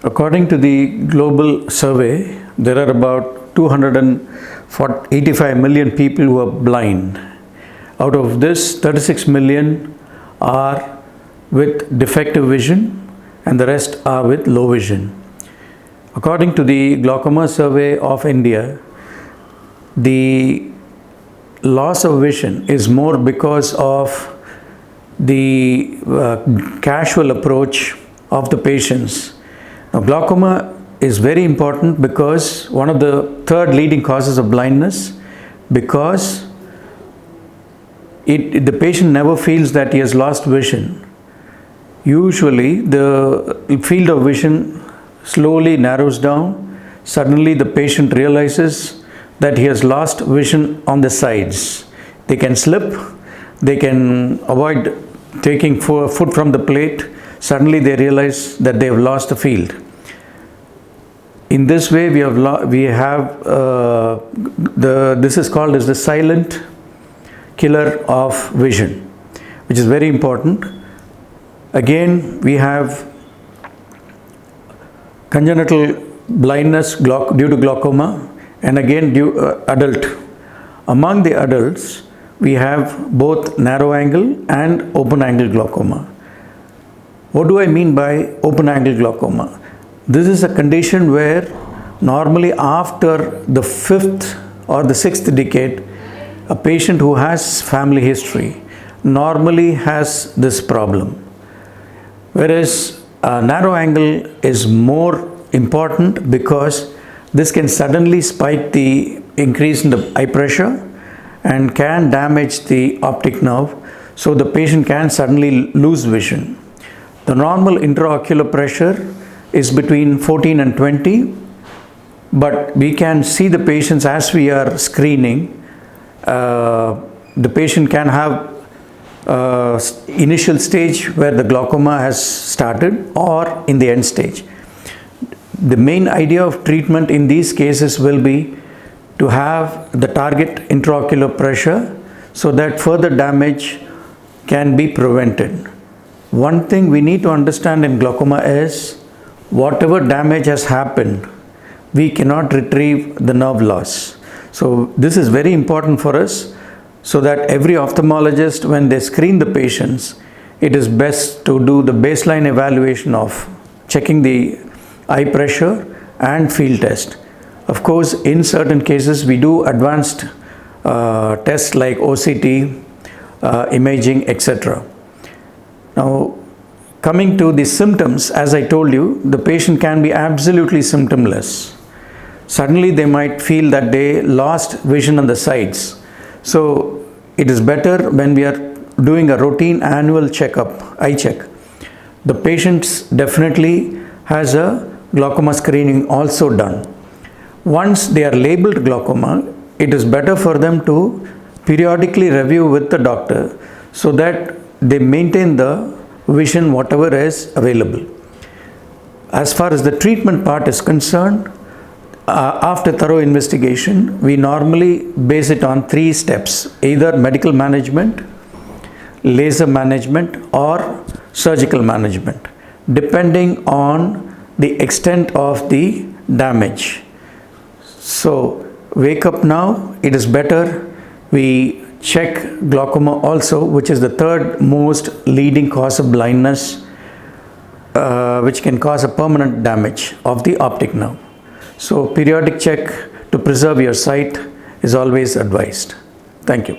According to the global survey, there are about 285 million people who are blind. Out of this, 36 million are with defective vision and the rest are with low vision. According to the Glaucoma Survey of India, the loss of vision is more because of the casual approach of the patients. Now, glaucoma is very important because one of the third leading causes of blindness, because the patient never feels that he has lost vision. Usually the field of vision slowly narrows down. Suddenly the patient realizes that he has lost vision on the sides. They can slip, they can avoid taking food from the plate. Suddenly they realize that they have lost the field. In this way, this is called as the silent killer of vision, which is very important. Again, we have congenital blindness due to glaucoma, and again adult. Among the adults, we have both narrow angle and open angle glaucoma. What do I mean by open angle glaucoma? This is a condition where normally after the 5th or the 6th decade, a patient who has family history normally has this problem. Whereas narrow angle is more important because this can suddenly spike the increase in the eye pressure and can damage the optic nerve, so the patient can suddenly lose vision. The normal intraocular pressure is between 14 and 20, but we can see the patients as we are screening. The patient can have initial stage where the glaucoma has started or in the end stage. The main idea of treatment in these cases will be to have the target intraocular pressure so that further damage can be prevented. One thing we need to understand in glaucoma is whatever damage has happened, we cannot retrieve the nerve loss. So this is very important for us, so that every ophthalmologist, when they screen the patients, it is best to do the baseline evaluation of checking the eye pressure and field test. Of course, in certain cases, we do advanced tests like OCT, imaging, etc. Now, coming to the symptoms, as I told you, the patient can be absolutely symptomless. Suddenly they might feel that they lost vision on the sides. So it is better when we are doing a routine annual checkup, eye check. The patient definitely has a glaucoma screening also done. Once they are labeled glaucoma, it is better for them to periodically review with the doctor so that they maintain the vision whatever is available. As far as the treatment part is concerned, after thorough investigation, we normally base it on 3 steps: either medical management, laser management, or surgical management, depending on the extent of the damage. So wake up now, it is better we check glaucoma also, which is the third most leading cause of blindness, which can cause a permanent damage of the optic nerve. So periodic check to preserve your sight is always advised. Thank you.